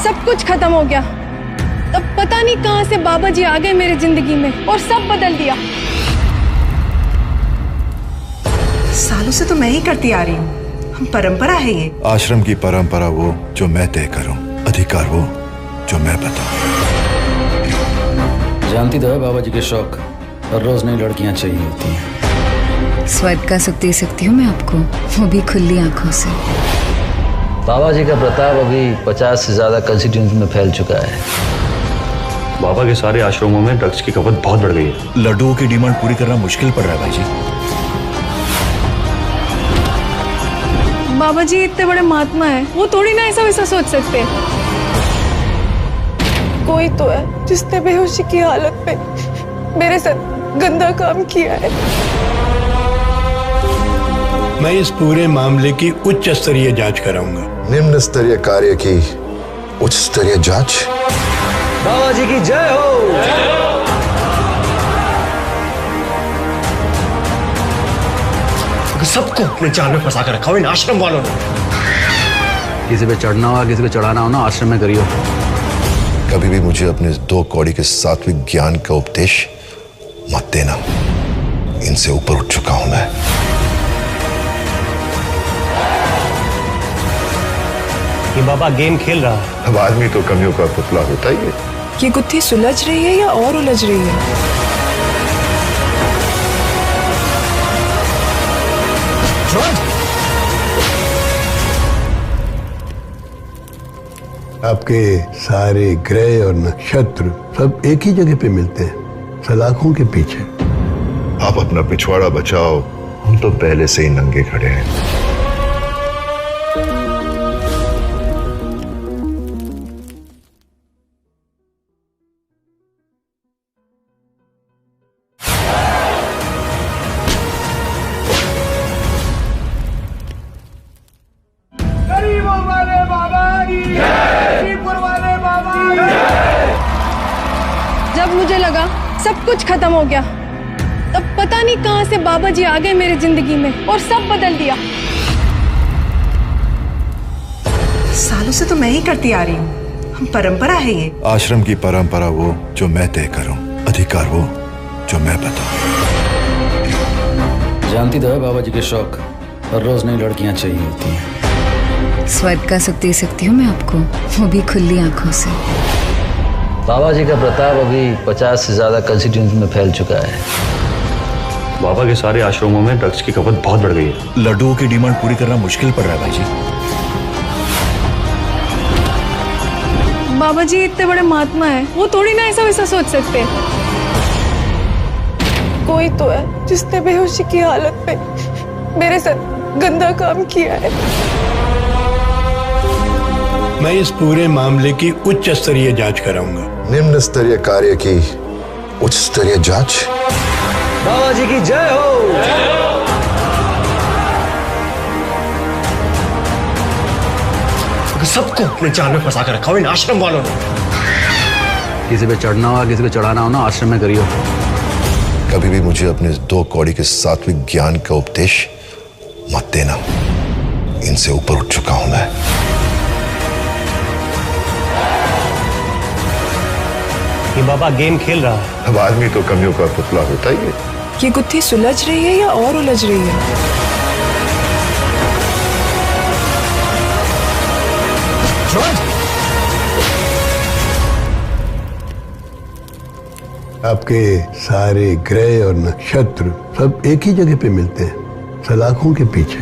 सब कुछ खत्म हो गया। तब पता नहीं कहां से बाबा जी आ गए मेरी जिंदगी में और सब बदल दिया। सालों से तो मैं ही करती आ रही हूँ, हम परंपरा है ये। आश्रम की परंपरा वो जो मैं तय करूं, अधिकार वो जो मैं बताऊं। जानती तो है बाबा जी के शौक, हर रोज नई लड़कियां चाहिए होती हैं। स्वर्ग का सुख दे सकती हूँ मैं आपको, वो भी खुली आंखों से। बाबा जी का प्रताप अभी 50 से ज्यादा कंस्टिट्यूएंसी में फैल चुका है। बाबा के सारे आश्रमों में ड्रग्स की खपत बहुत बढ़ गई है। लड्डुओं की डिमांड पूरी करना मुश्किल पड़ रहा है भाई जी। बाबा जी इतने बड़े महात्मा है, वो थोड़ी ना ऐसा वैसा सोच सकते। कोई तो है जिसने बेहोशी की हालत में मेरे साथ गंदा काम किया है। मैं इस पूरे मामले की उच्च स्तरीय जांच कराऊंगा। निम्न स्तरीय कार्य की उच्च स्तरीय जांच। बाबा जी की जय हो। सबको अपने जाल में फंसा कर रखा हो इन आश्रम वालों ने। किसी पे चढ़ना हो, किसी पे चढ़ाना हो ना, आश्रम में करियो। कभी भी मुझे अपने 2 कौड़ी के सात्विक ज्ञान का उपदेश मत देना, इनसे ऊपर उठ चुका हूं मैं। ये बाबा गेम खेल रहा है। अब आदमी तो कमियों का पुतला होता ही है। ये गुत्थी सुलझ रही है या और उलझ रही है? आपके सारे ग्रह और नक्षत्र सब एक ही जगह पे मिलते हैं, सलाखों के पीछे। आप अपना पिछवाड़ा बचाओ, हम तो पहले से ही नंगे खड़े हैं। जब मुझे लगा सब कुछ खत्म हो गया, तब पता नहीं कहां से बाबा जी आ गए मेरी जिंदगी में और सब बदल दिया। सालों से तो मैं ही करती आ रही हूँ, हम परंपरा है ये। आश्रम की परंपरा वो जो मैं तय करूं, अधिकार वो जो मैं बताऊं। जानती तो है बाबा जी के शौक, हर रोज नई लड़कियां चाहिए होती हैं। स्वर्ग का सुख दे सकती हूँ मैं आपको, वो भी खुली आंखों से। बाबा जी का प्रताप अभी 50 से ज्यादा कंस्टिट्यूएंसी में फैल चुका है। बाबा के सारे आश्रमों में ड्रग्स की खपत बहुत बढ़ गई है। लड्डुओं की डिमांड पूरी करना मुश्किल पड़ रहा है भाई जी। बाबा जी इतने बड़े महात्मा है, वो थोड़ी ना ऐसा वैसा सोच सकते। कोई तो है जिसने बेहोशी की हालत में मेरे साथ गंदा काम किया है। मैं इस पूरे मामले की उच्च स्तरीय जांच कराऊंगा। निम्न स्तरीय कार्य की उच्च स्तरीय जांच। बाबा जी की जय हो। सबको अपने जाल में फंसा कर रखा हो इन आश्रम वालों ने। किसी पे चढ़ना हो, किसी पे चढ़ाना हो ना, आश्रम में करियो। कभी भी मुझे अपने 2 कौड़ी के सात्विक ज्ञान का उपदेश मत देना, इनसे ऊपर उठ चुका हूं मैं। ये बाबा गेम खेल रहा है। अब आदमी तो कमियों का पुतला होता ही है। ये गुत्थी सुलझ रही है या और उलझ रही है? आपके सारे ग्रह और नक्षत्र सब एक ही जगह पे मिलते हैं, सलाखों के पीछे।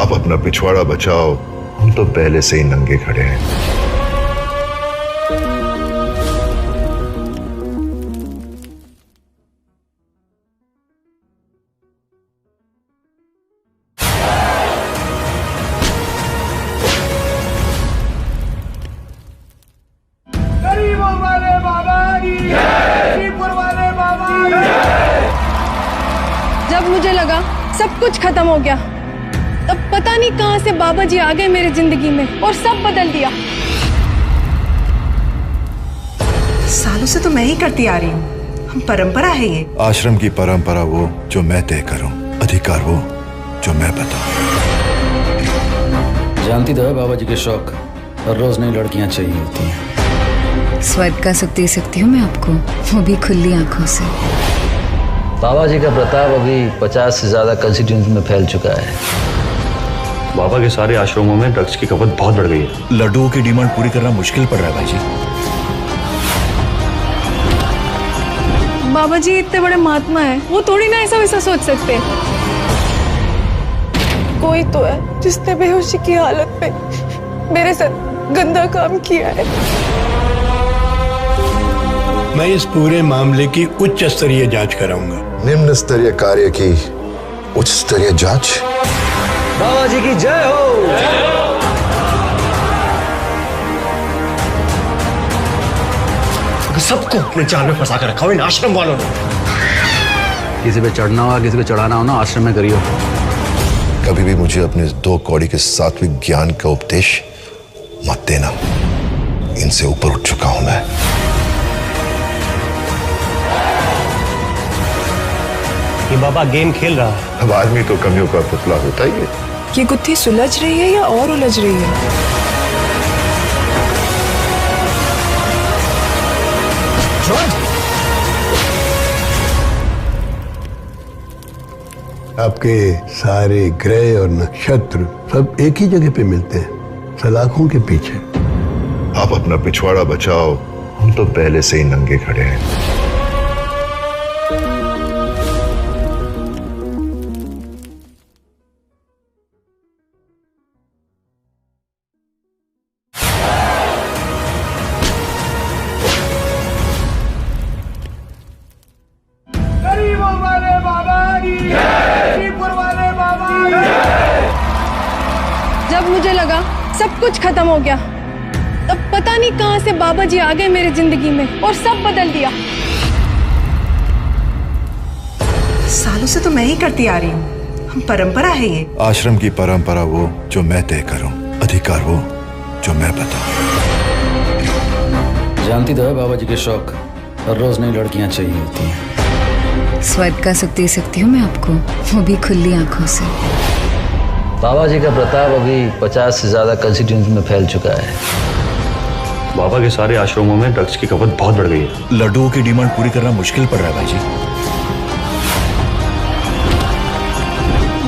आप अपना पिछवाड़ा बचाओ, हम तो पहले से ही नंगे खड़े हैं। जब मुझे लगा सब कुछ खत्म हो गया, तब पता नहीं कहां से बाबा जी आ गए मेरी जिंदगी में और सब बदल दिया। सालों से तो मैं ही करती आ रही हूँ, हम परंपरा है ये। आश्रम की परंपरा वो जो मैं तय करूं, अधिकार वो जो मैं बताऊं। जानती तो है बाबा जी के शौक, हर रोज नई लड़कियां चाहिए होती हैं। स्वर्ग का सुख दे सकती हूँ मैं आपको, वो भी खुली आंखों से। बाबा जी का प्रताप अभी 50 से ज्यादा कंस्टिट्यूंसी में फैल चुका है। बाबा के सारे आश्रमों में ड्रग्स की खपत बहुत बढ़ गई है। लड्डुओं की डिमांड पूरी करना मुश्किल पड़ रहा है भाई जी। बाबा जी इतने बड़े महात्मा हैं, वो थोड़ी ना ऐसा वैसा सोच सकते। कोई तो है जिसने बेहोशी की हालत में मेरे साथ गंदा काम किया है। मैं इस पूरे मामले की उच्च स्तरीय जांच कराऊंगा। निम्न स्तरीय कार्य की उच्च स्तरीय जांच। बाबा जी की जय हो। सबको अपने जाल में फंसा कर रखा हुआ इन आश्रम वालों ने। किसी पे चढ़ना हो किसी पे चढ़ाना हो ना, आश्रम में करियो। कभी भी मुझे अपने 2 कौड़ी के सात्विक ज्ञान का उपदेश मत देना। इनसे ऊपर उठ चुका हूं मैं। ये बाबा गेम खेल रहा है। अब आदमी तो कमियों का पुतला होता ही है। ये गुत्थी सुलझ रही है या और उलझ रही है? आपके सारे ग्रह और नक्षत्र सब एक ही जगह पे मिलते हैं, सलाखों के पीछे। आप अपना पिछवाड़ा बचाओ, हम तो पहले से ही नंगे खड़े हैं। जब मुझे लगा सब कुछ खत्म हो गया, तब पता नहीं कहां से बाबा जी आ गए मेरी जिंदगी में और सब बदल दिया। सालों से तो मैं ही करती आ रही हूँ, हम परंपरा है ये। आश्रम की परंपरा वो जो मैं तय करूं, अधिकार वो जो मैं बताऊं। जानती तो है बाबा जी के शौक, हर रोज नई लड़कियां चाहिए होती हैं। स्वर्ग का सुख दे सकती हूँ मैं आपको, वो भी खुली आंखों से। बाबा जी का प्रताप अभी 50 से ज्यादा कंस्टिट्यूंसी में फैल चुका है। बाबा के सारे आश्रमों में ड्रग्स की खपत बहुत बढ़ गई है। लड्डुओं की डिमांड पूरी करना मुश्किल पड़ रहा है भाई जी।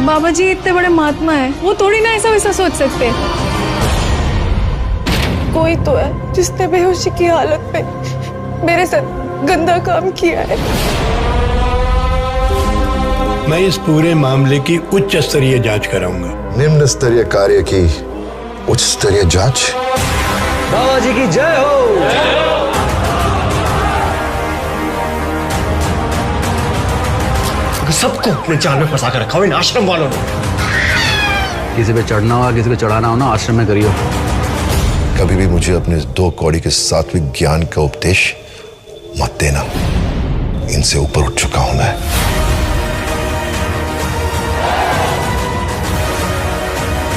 बाबा जी इतने बड़े महात्मा हैं, वो थोड़ी ना ऐसा वैसा सोच सकते। कोई तो है जिसने बेहोशी की हालत में मेरे साथ गंदा काम किया है। मैं इस पूरे मामले की उच्च स्तरीय जांच कराऊंगा। निम्न स्तरीय कार्य की उच्च स्तरीय जांच। बाबा जी की जय हो। सबको अपने जाल में फंसा कर रखा हुआ इन आश्रम वालों ने। किसी पे चढ़ना हो किसी पे चढ़ाना हो ना, आश्रम में करियो। कभी भी मुझे अपने 2 कौड़ी के सात्विक ज्ञान का उपदेश मत देना। इनसे ऊपर उठ चुका हूं मैं।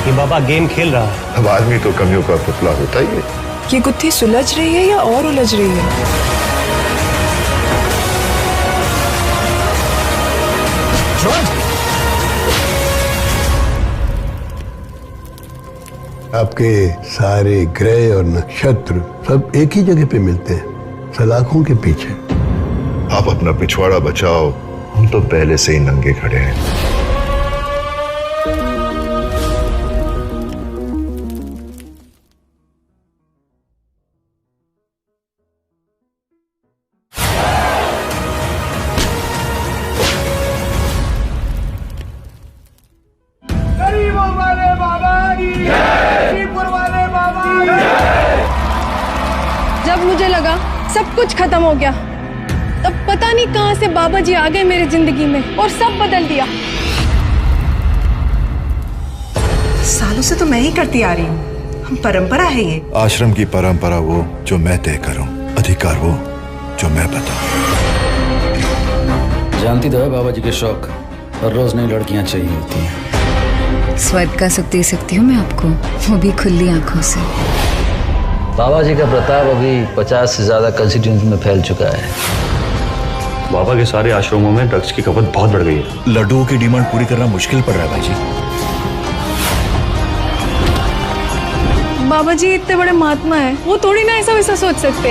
ये बाबा गेम खेल रहा है। अब आदमी तो कमियों का पुतला होता ही है। ये गुत्थी सुलझ रही है या और उलझ रही है? आपके सारे ग्रह और नक्षत्र सब एक ही जगह पे मिलते हैं, सलाखों के पीछे। आप अपना पिछवाड़ा बचाओ, हम तो पहले से ही नंगे खड़े हैं। जब मुझे लगा सब कुछ खत्म हो गया, तब पता नहीं कहां से बाबा जी आ गए मेरी जिंदगी में और सब बदल दिया। सालों से तो मैं ही करती आ रही हूँ, हम परंपरा है ये। आश्रम की परंपरा वो जो मैं तय करूं, अधिकार वो जो मैं बताऊं। जानती तो है बाबा जी के शौक, हर रोज नई लड़कियां चाहिए होती हैं। स्वर्ग का सुख दे सकती हूँ मैं आपको, वो भी खुली आंखों से। बाबा जी का प्रताप अभी 50 से ज्यादा कंस्टिट्यूंसी में फैल चुका है। बाबा के सारे आश्रमों में ड्रग्स की खपत बहुत बढ़ गई है। लड्डुओं की डिमांड पूरी करना मुश्किल पड़ रहा है भाई जी। बाबा जी इतने बड़े महात्मा हैं, वो थोड़ी ना ऐसा वैसा सोच सकते।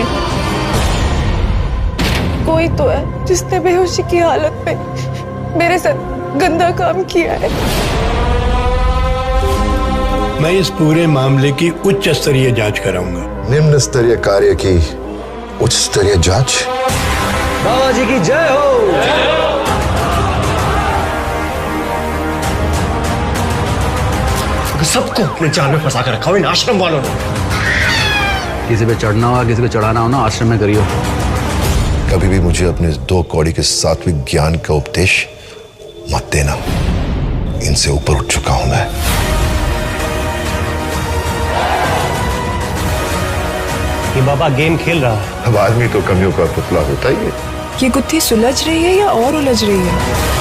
कोई तो है जिसने बेहोशी की हालत में मेरे साथ गंदा काम किया है। मैं इस पूरे मामले की उच्च स्तरीय जांच कराऊंगा। निम्न स्तरीय कार्य की उच्च स्तरीय जांच। बाबा जी की जय हो। सबको अपने जाल में फंसा कर रखा हुआ इन आश्रम वालों ने। किसी पे चढ़ना हो किसी पे चढ़ाना हो ना, आश्रम में करियो। कभी भी मुझे अपने 2 कौड़ी के सात्विक ज्ञान का उपदेश मत देना। इनसे ऊपर उठ चुका हूं मैं। ये बाबा गेम खेल रहा है। अब आदमी तो कमियों का पुतला होता ही है। ये गुत्थी सुलझ रही है या और उलझ रही है?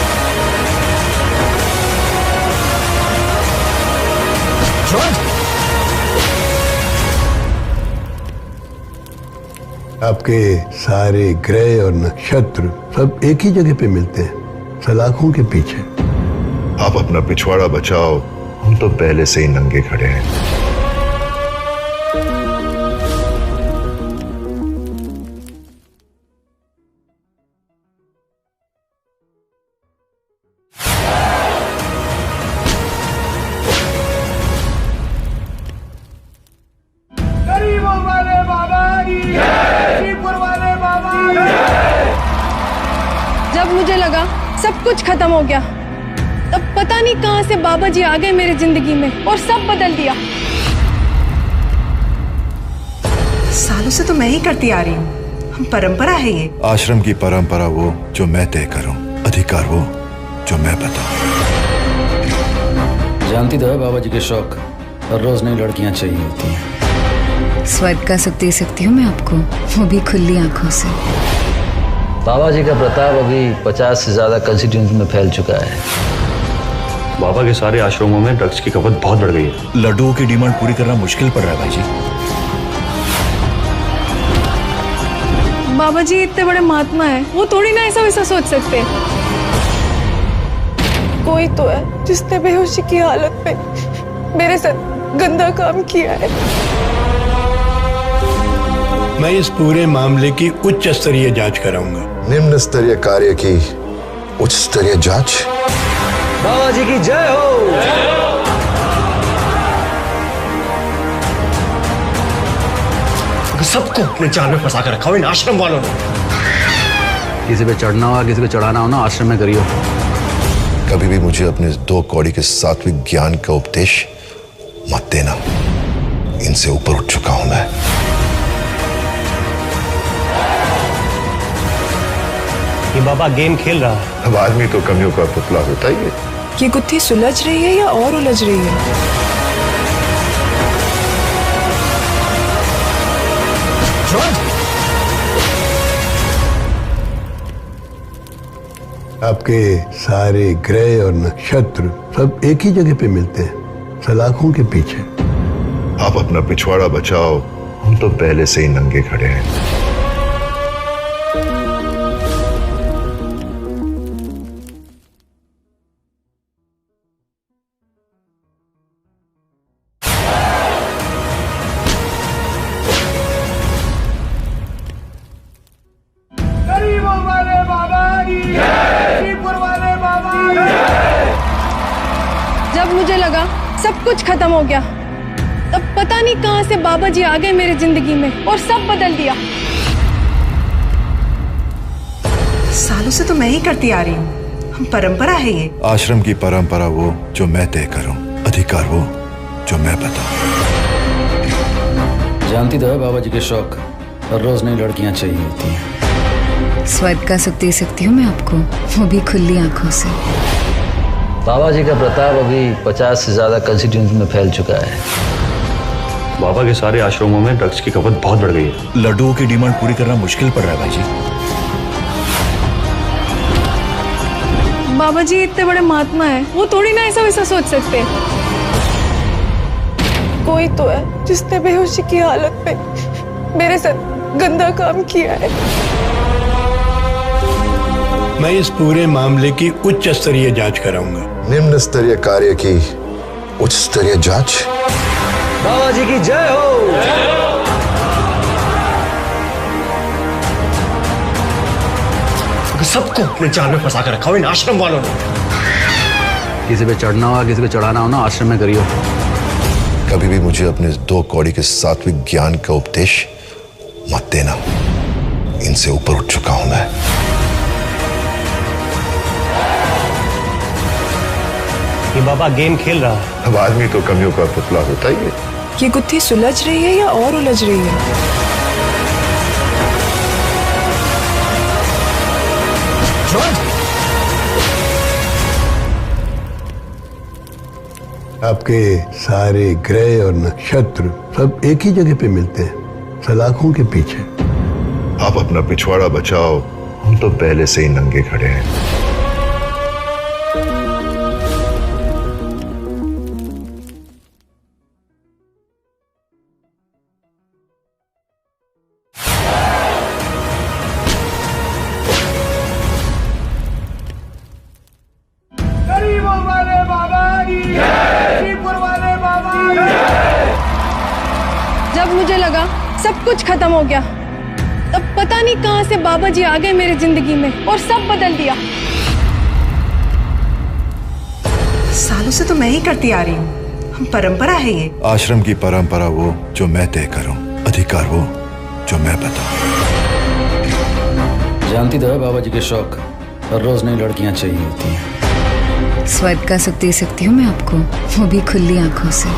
आपके सारे ग्रह और नक्षत्र सब एक ही जगह पे मिलते हैं, सलाखों के पीछे। आप अपना पिछवाड़ा बचाओ, हम तो पहले से ही नंगे खड़े हैं। जब मुझे लगा सब कुछ खत्म हो गया, तब पता नहीं कहां से बाबा जी आ गए मेरी जिंदगी में और सब बदल दिया। सालों से तो मैं ही करती आ रही हूँ, हम परंपरा है ये। आश्रम की परंपरा वो जो मैं तय करूं, अधिकार वो जो मैं बताऊं। जानती तो है बाबा जी के शौक, हर रोज नई लड़कियां चाहिए होती हैं। स्वाइप का सुख दे सकती हूँ मैं आपको, वो भी खुली आंखों से। बाबा जी का प्रताप अभी 50 से ज्यादा कंस्टिट्यूएंसी में फैल चुका है। बाबा के सारे आश्रमों में ड्रग्स की खपत बहुत बढ़ गई है। लड्डुओं की डिमांड पूरी करना मुश्किल पड़ रहा है भाई जी। बाबा जी इतने बड़े महात्मा हैं, वो थोड़ी ना ऐसा वैसा सोच सकते। कोई तो है जिसने बेहोशी की हालत में मेरे साथ गंदा काम किया है। मैं इस पूरे मामले की उच्च स्तरीय जांच कराऊंगा। निम्न स्तरीय कार्य की उच्च स्तरीय जांच। बाबा जी की जय हो। सबको अपने जाल में फंसा कर रखा हुआ इन आश्रम वालों ने। किसी पे चढ़ना हो किसी पे चढ़ाना हो ना, आश्रम में करियो। कभी भी मुझे अपने 2 कौड़ी के सात्विक ज्ञान का उपदेश मत देना। इनसे ऊपर उठ चुका हूं मैं। ये बाबा गेम खेल रहा है। अब आदमी तो कमियों का पुतला होता ही है। ये गुत्थी सुलझ रही है या और उलझ रही है? आपके सारे ग्रह और नक्षत्र सब एक ही जगह पे मिलते हैं, सलाखों के पीछे। आप अपना पिछवाड़ा बचाओ, हम तो पहले से ही नंगे खड़े हैं। जब मुझे लगा सब कुछ खत्म हो गया, तब पता नहीं कहां से बाबा जी आ गए मेरी जिंदगी में और सब बदल दिया। सालों से तो मैं ही करती आ रही हूँ, हम परंपरा है ये। आश्रम की परंपरा वो जो मैं तय करूं, अधिकार वो जो मैं बताऊं। जानती तो है बाबा जी के शौक, हर रोज नई लड़कियां चाहिए होती हैं। स्वाइप का सुख दे सकती हूँ मैं आपको, वो भी खुली आंखों से। बाबा जी का प्रताप अभी 50 से ज्यादा कंस्टिट्यूएंसी में फैल चुका है। बाबा के सारे आश्रमों में ड्रग्स की खपत बहुत बढ़ गई है। लड्डुओं की डिमांड पूरी करना मुश्किल पड़ रहा है भाई जी। बाबा जी इतने बड़े महात्मा हैं, वो थोड़ी ना ऐसा वैसा सोच सकते। कोई तो है जिसने बेहोशी की हालत में मेरे साथ गंदा काम किया है। मैं इस पूरे मामले की उच्च स्तरीय जांच कराऊंगा। निम्न स्तरीय कार्य की उच्च स्तरीय जांच। बाबा जी की जय हो। सबको अपने जाल में फंसा कर रखा हुआ इन आश्रम वालों ने। किसी पे चढ़ना हो किसी पे चढ़ाना हो ना आश्रम में करियो। कभी भी मुझे अपने 2 कौड़ी के सात्विक ज्ञान का उपदेश मत देना। इनसे ऊपर उठ चुका हूं मैं। ये बाबा गेम खेल रहा है। अब आदमी तो कमियों का पुतला होता ही है। ये गुत्थी सुलझ रही है या और उलझ रही है? आपके सारे ग्रह और नक्षत्र सब एक ही जगह पे मिलते हैं, सलाखों के पीछे। आप अपना पिछवाड़ा बचाओ, हम तो पहले से ही नंगे खड़े हैं। जब मुझे लगा सब कुछ खत्म हो गया, तब पता नहीं कहां से बाबा जी आ गए मेरी जिंदगी में और सब बदल दिया। सालों से तो मैं ही करती आ रही हूँ, हम परंपरा है ये। आश्रम की परंपरा वो जो मैं तय करूं, अधिकार वो जो मैं बताऊं। जानती तो है बाबा जी के शौक, हर रोज नई लड़कियां चाहिए होती हैं। स्वाइप का सुख दे सकती हूँ मैं आपको, वो भी खुली आंखों से।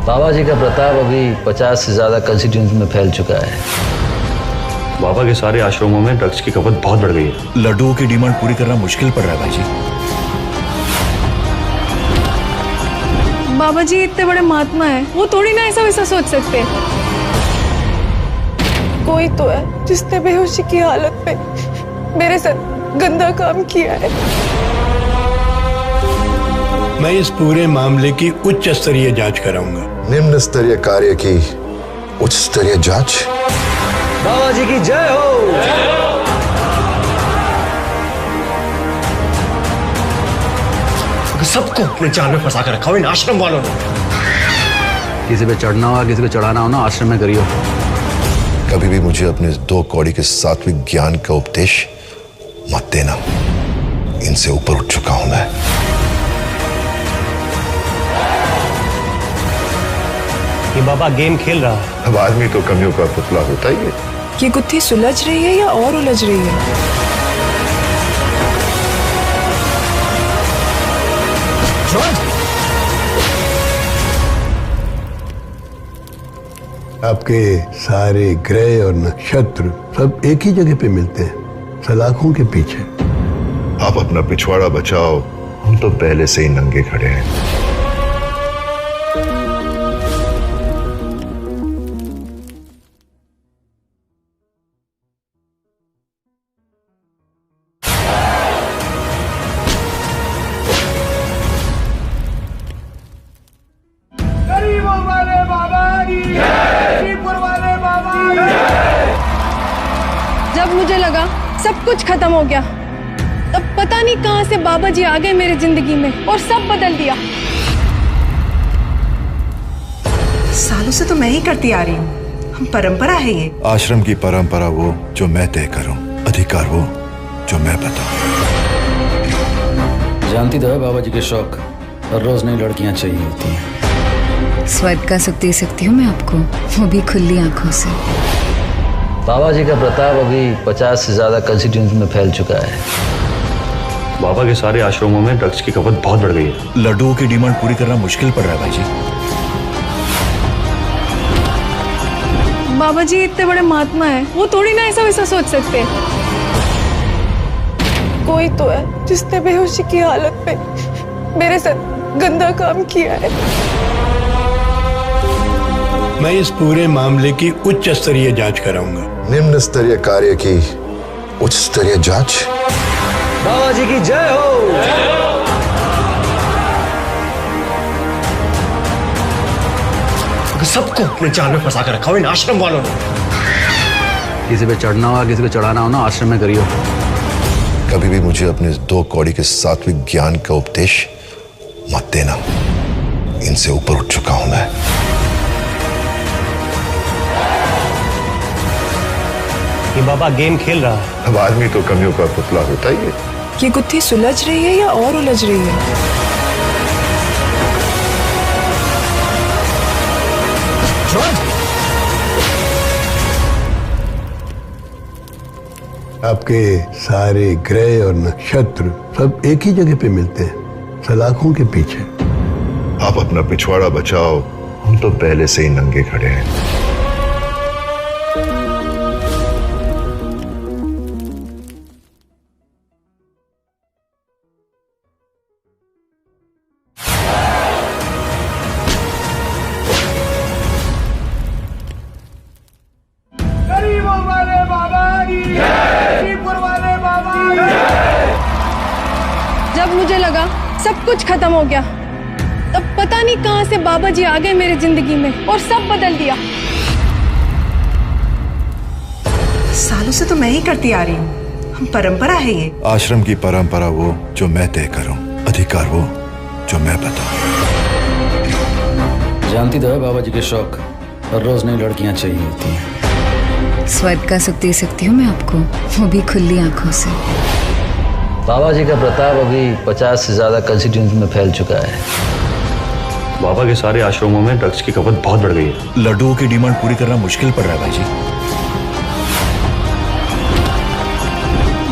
बाबा जी का प्रताप अभी 50 से ज्यादा कंस्टिट्यूएंसी में फैल चुका है। बाबा के सारे आश्रमों में ड्रग्स की खपत बहुत बढ़ गई है। लड्डुओं की डिमांड पूरी करना मुश्किल पड़ रहा है भाई जी। बाबा जी इतने बड़े महात्मा हैं, वो थोड़ी ना ऐसा वैसा सोच सकते। कोई तो है जिसने बेहोशी की हालत में मेरे साथ गंदा काम किया है। मैं इस पूरे मामले की उच्च स्तरीय जांच कराऊंगा। निम्न स्तरीय कार्य की उच्च स्तरीय जांच। बाबा जी की जय हो। सबको अपने जाल में फंसा कर रखा हुआ इन आश्रम वालों ने। किसी पे चढ़ना हो किसी पे चढ़ाना हो ना आश्रम में करियो। कभी भी मुझे अपने 2 कौड़ी के सात्विक ज्ञान का उपदेश मत देना। इनसे ऊपर उठ चुका हूं मैं। ये बाबा गेम खेल रहा है। अब आदमी तो कमियों का पुतला होता ही है। ये गुत्थी सुलझ रही है या और उलझ रही है? आपके सारे ग्रह और नक्षत्र सब एक ही जगह पे मिलते हैं, सलाखों के पीछे। आप अपना पिछवाड़ा बचाओ, हम तो पहले से ही नंगे खड़े हैं। जब मुझे लगा सब कुछ खत्म हो गया, तब पता नहीं कहां से बाबा जी आ गए मेरी जिंदगी में और सब बदल दिया। सालों से तो मैं ही करती आ रही हूँ, हम परंपरा है ये। आश्रम की परंपरा वो जो मैं तय करूं, अधिकार वो जो मैं बताऊं। जानती तो है बाबा जी के शौक, हर रोज नई लड़कियां चाहिए होती हैं। स्वाइप का सुख दे सकती हूँ मैं आपको, वो भी खुली आंखों से। बाबा जी का प्रताप अभी 50 से ज्यादा कंस्टिट्यूएंसी में फैल चुका है। बाबा के सारे आश्रमों में ड्रग्स की खपत बहुत बढ़ गई है। लड्डुओं की डिमांड पूरी करना मुश्किल पड़ रहा है भाई जी। बाबा जी इतने बड़े महात्मा हैं, वो थोड़ी ना ऐसा वैसा सोच सकते। कोई तो है जिसने बेहोशी की हालत में मेरे साथ गंदा काम किया है। मैं इस पूरे मामले की उच्च स्तरीय जांच कराऊंगा। निम्न स्तरीय कार्य की उच्च स्तरीय जांच। बाबा जी की जय हो। सबको अपने जाल में फंसा कर रखा हुआ इन आश्रम वालों ने। किसी पे चढ़ना हो किसी पे चढ़ाना हो ना आश्रम में करियो। कभी भी मुझे अपने 2 कौड़ी के सात्विक ज्ञान का उपदेश मत देना। इनसे ऊपर उठ चुका हूं मैं। कि बाबा गेम खेल रहा है। अब आदमी तो कमियों का पुतला होता ही है। ये गुत्थी सुलझ रही है या और उलझ रही है? आपके सारे ग्रह और नक्षत्र सब एक ही जगह पे मिलते हैं, सलाखों के पीछे। आप अपना पिछवाड़ा बचाओ, हम तो पहले से ही नंगे खड़े हैं। जब मुझे लगा सब कुछ खत्म हो गया, तब पता नहीं कहां से बाबा जी आ गए मेरी जिंदगी में और सब बदल दिया। सालों से तो मैं ही करती आ रही हूँ, हम परंपरा है ये। आश्रम की परंपरा वो जो मैं तय करूं, अधिकार वो जो मैं बताऊं। जानती तो है बाबा जी के शौक, हर रोज नई लड़कियां चाहिए होती हैं। स्वर्ग का सुख दे सकती हूँ मैं आपको, वो भी खुली आंखों से। बाबा जी का प्रताप अभी 50 से ज्यादा कंस्टिट्यूंसी में फैल चुका है। बाबा के सारे आश्रमों में ड्रग्स की खपत बहुत बढ़ गई है। लड्डुओं की डिमांड पूरी करना मुश्किल पड़ रहा है भाई जी।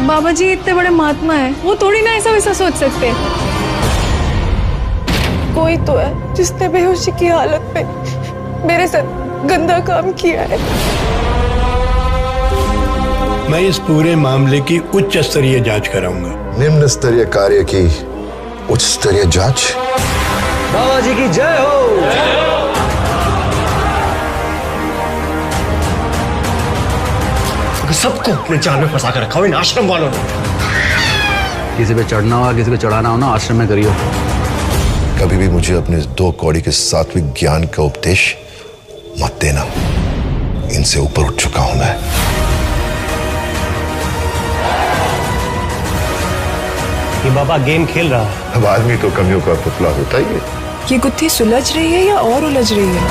बाबा जी इतने बड़े महात्मा हैं, वो थोड़ी ना ऐसा वैसा सोच सकते। कोई तो है जिसने बेहोशी की हालत में मेरे साथ गंदा काम किया है। मैं इस पूरे मामले की उच्च स्तरीय जांच कराऊंगा। निम्न स्तरीय कार्य की उच्च स्तरीय जांच। बाबा जी की जय हो। सबको अपने जाल में फंसा कर रखा हुआ इन आश्रम वालों ने। किसी पे चढ़ना हो किसी पे चढ़ाना हो ना, आश्रम में करियो। कभी भी मुझे अपने 2 कौड़ी के सात्विक ज्ञान का उपदेश मत देना, इनसे ऊपर उठ चुका हूं मैं। कि बाबा गेम खेल रहा है। अब आदमी तो कमियों का पुतला होता ही है। ये गुत्थी सुलझ रही है या और उलझ रही है?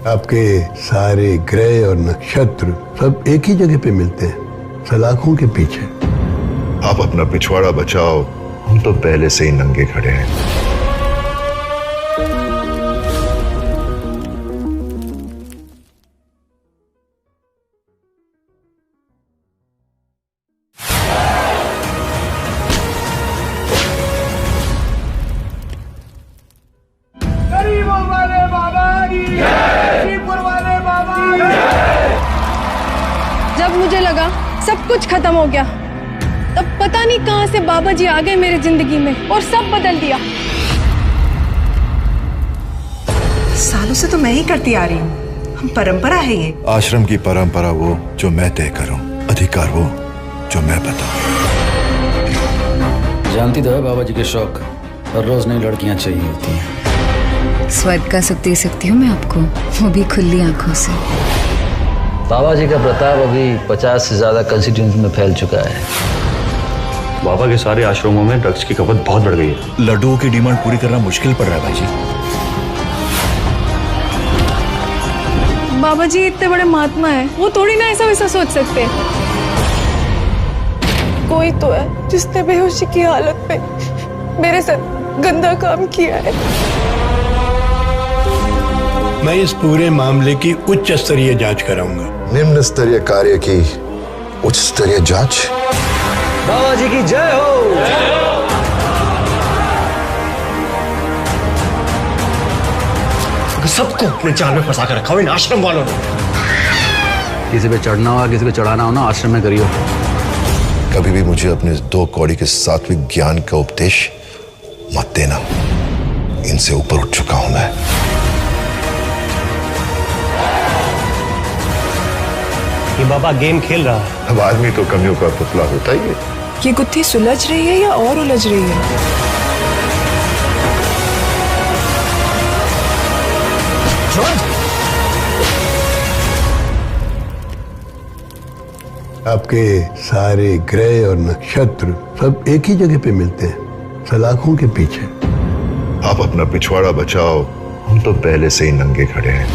आपके सारे ग्रह और नक्षत्र सब एक ही जगह पे मिलते हैं, सलाखों के पीछे। आप अपना पिछवाड़ा बचाओ, हम तो पहले से ही नंगे खड़े हैं। जब मुझे लगा सब कुछ खत्म हो गया, तब पता नहीं कहां से बाबा जी आ गए मेरी जिंदगी में और सब बदल दिया। सालों से तो मैं ही करती आ रही हूँ, हम परंपरा है ये। आश्रम की परंपरा वो जो मैं तय करूं, अधिकार वो जो मैं बताऊं। जानती तो है बाबा जी के शौक, हर रोज नई लड़कियां चाहिए होती हैं। स्वर्ग का सुख दे सकती हूँ मैं आपको, वो भी खुली आंखों से। बाबा जी का प्रताप अभी 50 से ज्यादा कंस्टिट्यूंसी में फैल चुका है। बाबा के सारे आश्रमों में ड्रग्स की खपत बहुत बढ़ गई है। लड्डुओं की डिमांड पूरी करना मुश्किल पड़ रहा है भाई जी। बाबा जी इतने बड़े महात्मा हैं, वो थोड़ी ना ऐसा वैसा सोच सकते। कोई तो है जिसने बेहोशी की हालत में मेरे साथ गंदा काम किया है। मैं इस पूरे मामले की उच्च स्तरीय जांच कराऊंगा। निम्न स्तरीय कार्य की उच्च स्तरीय जांच। बाबा जी की जय हो। सबको अपने जाल में फंसा कर रखा हुआ इन आश्रम वालों ने। किसी पे चढ़ना हो किसी पे चढ़ाना हो ना, आश्रम में करियो। कभी भी मुझे अपने 2 कौड़ी के सात्विक ज्ञान का उपदेश मत देना, इनसे ऊपर उठ चुका हूं मैं। कि बाबा गेम खेल रहा है। अब आदमी तो कमियों का पुतला होता ही है। ये गुत्थी सुलझ रही है या और उलझ रही है? आपके सारे ग्रह और नक्षत्र सब एक ही जगह पे मिलते हैं, सलाखों के पीछे। आप अपना पिछवाड़ा बचाओ, हम तो पहले से ही नंगे खड़े हैं।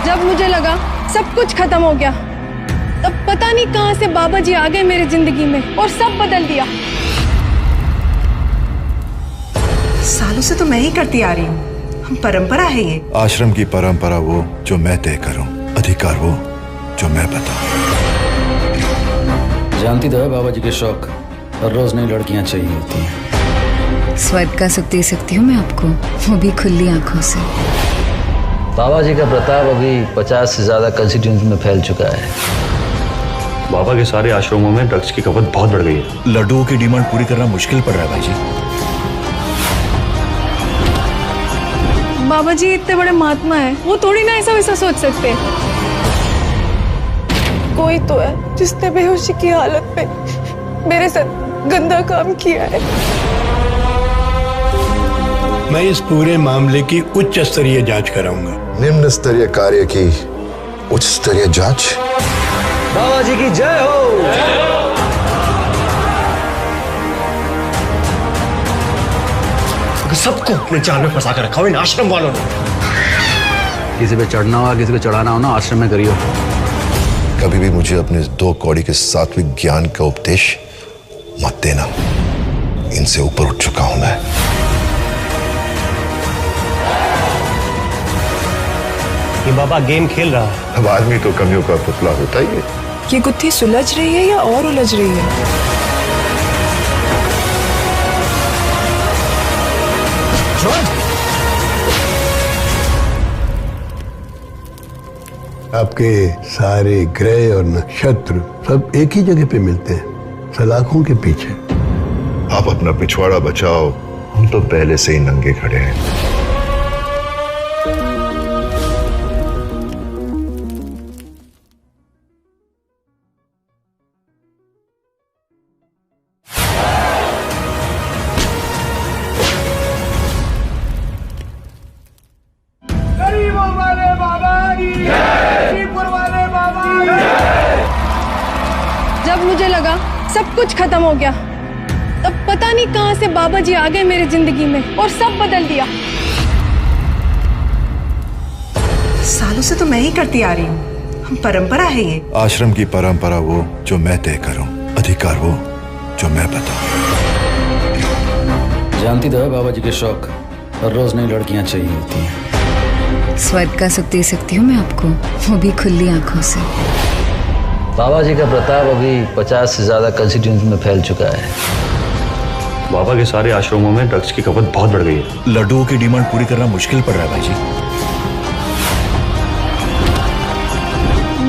जब मुझे लगा सब कुछ खत्म हो गया, तब पता नहीं कहां से बाबा जी आ गए मेरी जिंदगी में और सब बदल दिया। सालों से तो मैं ही करती आ रही हूँ, हम परंपरा है ये। आश्रम की परंपरा वो जो मैं तय करूं, अधिकार वो जो मैं बताऊं। जानती तो है बाबा जी के शौक, हर रोज नई लड़कियां चाहिए होती हैं। स्वर्ग का सुख दे सकती हूँ मैं आपको, वो भी खुली आंखों से। बाबा जी का प्रताप अभी 50 से ज्यादा कंस्टिट्यूंसी में फैल चुका है। बाबा के सारे आश्रमों में ड्रग्स की खपत बहुत बढ़ गई है। लड्डुओं की डिमांड पूरी करना मुश्किल पड़ रहा है भाई जी। बाबा जी इतने बड़े महात्मा हैं, वो थोड़ी ना ऐसा वैसा सोच सकते। कोई तो है जिसने बेहोशी की हालत में मेरे साथ गंदा काम किया है। मैं इस पूरे मामले की उच्च स्तरीय जांच कराऊंगा। निम्न स्तरीय कार्य की उच्च स्तरीय जांच। बाबा जी की जय हो। सबको अपने जाल में फंसा कर रखा हुआ इन आश्रम वालों ने। किसी पे चढ़ना हो, किसी पे चढ़ाना हो ना, आश्रम में करियो। कभी भी मुझे अपने 2 कौड़ी के सात्विक ज्ञान का उपदेश मत देना। इनसे ऊपर उठ चुका हूं मैं। ये बाबा गेम खेल रहा है। अब आदमी तो कमियों का पुतला होता ही है। ये गुत्थी सुलझ रही है या और उलझ रही है? आपके सारे ग्रह और नक्षत्र सब एक ही जगह पे मिलते हैं, सलाखों के पीछे। आप अपना पिछवाड़ा बचाओ, हम तो पहले से ही नंगे खड़े हैं। जब मुझे लगा सब कुछ खत्म हो गया, तब पता नहीं कहां से बाबा जी आ गए मेरी जिंदगी में और सब बदल दिया। सालों से तो मैं ही करती आ रही हूँ, हम परंपरा है ये। आश्रम की परंपरा वो जो मैं तय करूं, अधिकार वो जो मैं बताऊं। जानती तो है बाबा जी के शौक, हर रोज नई लड़कियां चाहिए होती हैं। स्वर्ग का सुख दे सकती हूँ मैं आपको, वो भी खुली आंखों से। बाबा जी का प्रताप अभी 50 से ज्यादा कंस्टिट्यूंसी में फैल चुका है। बाबा के सारे आश्रमों में ड्रग्स की खपत बहुत बढ़ गई है। लड्डुओं की डिमांड पूरी करना मुश्किल पड़ रहा है भाई जी।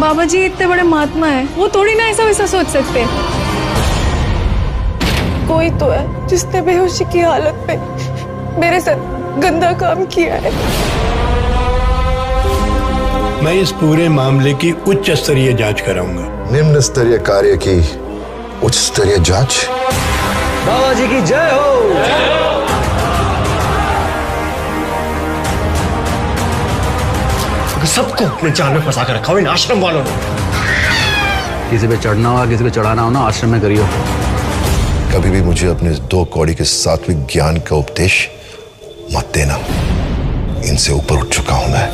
बाबा जी इतने बड़े महात्मा हैं, वो थोड़ी ना ऐसा वैसा सोच सकते। कोई तो है जिसने बेहोशी की हालत में मेरे साथ गंदा काम किया है। मैं इस पूरे मामले की उच्च स्तरीय जांच कराऊंगा। निम्न स्तरीय कार्य की उच्च स्तरीय जांच। बाबा जी की जय हो। सबको अपने जाल में फंसा कर रखा हुआ इन आश्रम वालों ने। किसी पे चढ़ना हो, किसी पे चढ़ाना हो ना, आश्रम में करियो। कभी भी मुझे अपने 2 कौड़ी के सात्विक ज्ञान का उपदेश मत देना। इनसे ऊपर उठ चुका हूं मैं।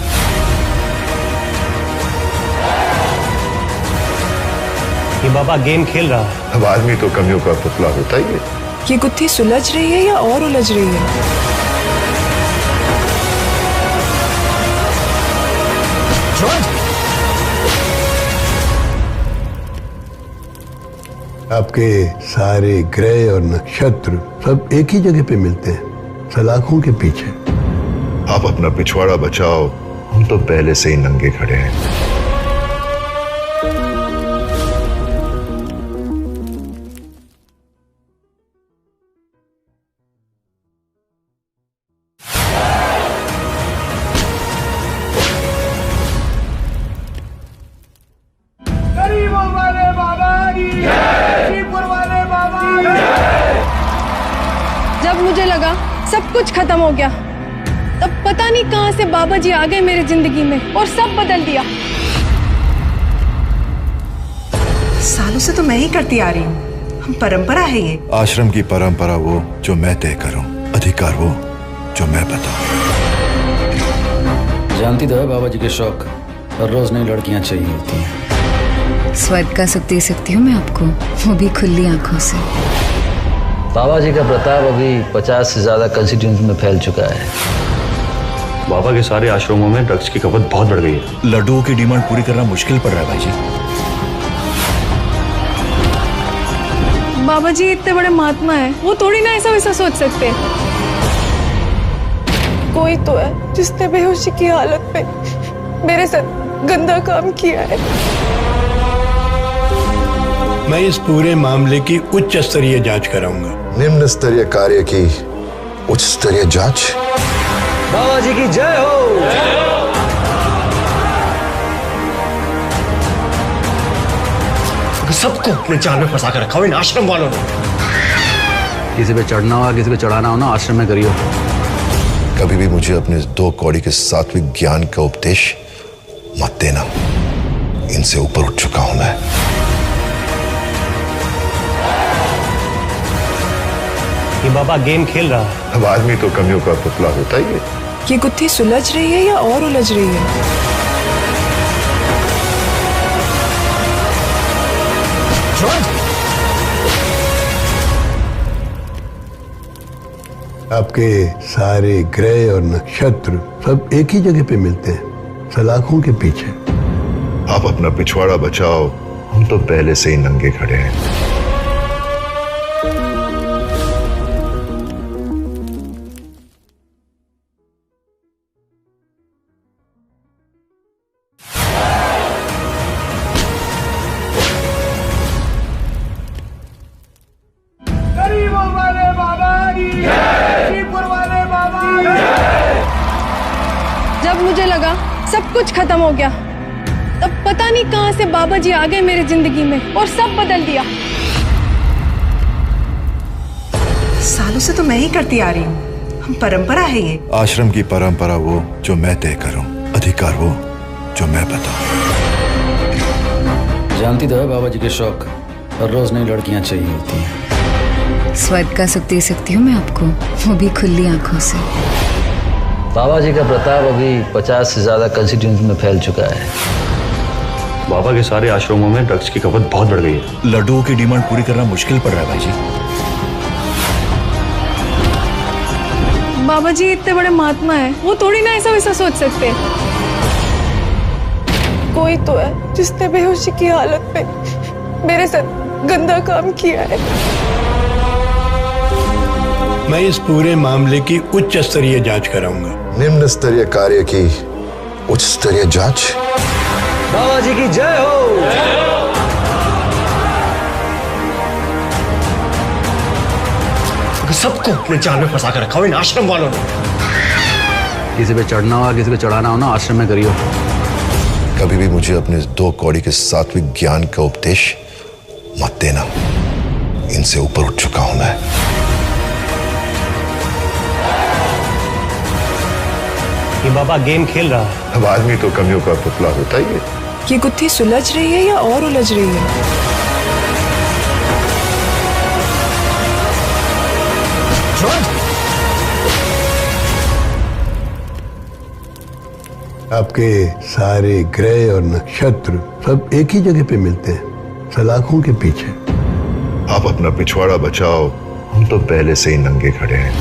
ये बाबा गेम खेल रहा है। अब आदमी तो कमियों का पुतला होता ही है। ये गुत्थी सुलझ रही है या और उलझ रही है? आपके सारे ग्रह और नक्षत्र सब एक ही जगह पे मिलते हैं, सलाखों के पीछे। आप अपना पिछवाड़ा बचाओ, हम तो पहले से ही नंगे खड़े हैं। सब कुछ खत्म हो गया। तब पता नहीं कहां से बाबा जी आ गए मेरी जिंदगी में और सब बदल दिया। सालों से तो मैं ही करती आ रही हूँ, हम परंपरा है ये। आश्रम की परंपरा वो जो मैं तय करूं, अधिकार वो जो मैं बताऊं। जानती तो है बाबा जी के शौक, हर रोज नई लड़कियां चाहिए होती हैं। स्वर्ग का सुख दे सकती हूँ मैं आपको, वो भी खुली आंखों से। बाबा जी का प्रताप अभी 50 से ज्यादा कंस्टिट्यूएंसी में फैल चुका है। बाबा के सारे आश्रमों में ड्रग्स की खपत बहुत बढ़ गई है। लड्डुओं की डिमांड पूरी करना मुश्किल पड़ रहा है भाई जी। बाबा जी इतने बड़े महात्मा हैं, वो थोड़ी ना ऐसा वैसा सोच सकते। कोई तो है जिसने बेहोशी की हालत में मेरे साथ गंदा काम किया है। मैं इस पूरे मामले की उच्च स्तरीय जांच कराऊंगा। निम्न स्तरीय कार्य की उच्च स्तरीय जांच। बाबा जी की जय हो। सबको अपने जाल में फंसा कर रखा हुआ इन आश्रम वालों ने। किसी पे चढ़ना हो किसी पे चढ़ाना हो ना, आश्रम में करियो। कभी भी मुझे अपने 2 कौड़ी के सात्विक ज्ञान का उपदेश मत देना। इनसे ऊपर उठ चुका हूं मैं। ये बाबा गेम खेल रहा है। अब आदमी तो कमियों का पुतला होता ही है। ये गुत्थी सुलझ रही है या और उलझ रही है? आपके सारे ग्रह और नक्षत्र सब एक ही जगह पे मिलते हैं, सलाखों के पीछे। आप अपना पिछवाड़ा बचाओ, हम तो पहले से ही नंगे खड़े हैं। जब मुझे लगा सब कुछ खत्म हो गया, तब पता नहीं कहां से बाबा जी आ गए मेरी जिंदगी में और सब बदल दिया। सालों से तो मैं ही करती आ रही हूँ, हम परंपरा है ये। आश्रम की परंपरा वो जो मैं तय करूं, अधिकार वो जो मैं बताऊं। जानती तो है बाबा जी के शौक, हर रोज नई लड़कियां चाहिए होती हैं। स्वर्ग का सुख दे सकती हूँ मैं आपको, वो भी खुली आंखों से। बाबा जी का प्रताप अभी 50 से ज्यादा कंस्टिट्यूएंसी में फैल चुका है। बाबा के सारे आश्रमों में ड्रग्स की खपत बहुत बढ़ गई है। लड्डुओं की डिमांड पूरी करना मुश्किल पड़ रहा है भाई जी। बाबा जी इतने बड़े महात्मा हैं, वो थोड़ी ना ऐसा वैसा सोच सकते। कोई तो है जिसने बेहोशी की हालत में मेरे साथ गंदा काम किया है। मैं इस पूरे मामले की उच्च स्तरीय जांच कराऊंगा। निम्न स्तरीय कार्य की उच्च स्तरीय जांच। बाबा जी की जय हो। सबको अपने जाल में फंसा कर रखा हुआ इन आश्रम वालों ने। किसी पे चढ़ना हो किसी पे चढ़ाना हो ना, आश्रम में करियो। कभी भी मुझे अपने 2 कौड़ी के सात्विक ज्ञान का उपदेश मत देना। इनसे ऊपर उठ चुका हूं मैं। ये बाबा गेम खेल रहा है। अब आदमी तो कमियों का पुतला होता ही है। ये गुत्थी सुलझ रही है या और उलझ रही है? आपके सारे ग्रह और नक्षत्र सब एक ही जगह पे मिलते हैं, सलाखों के पीछे। आप अपना पिछवाड़ा बचाओ, हम तो पहले से ही नंगे खड़े हैं।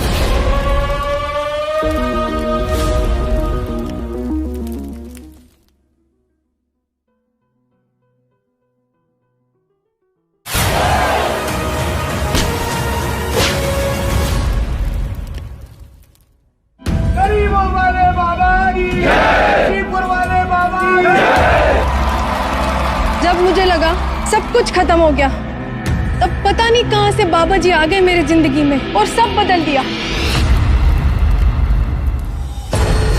जब मुझे लगा सब कुछ खत्म हो गया, तब पता नहीं कहां से बाबा जी आ गए मेरी जिंदगी में और सब बदल दिया।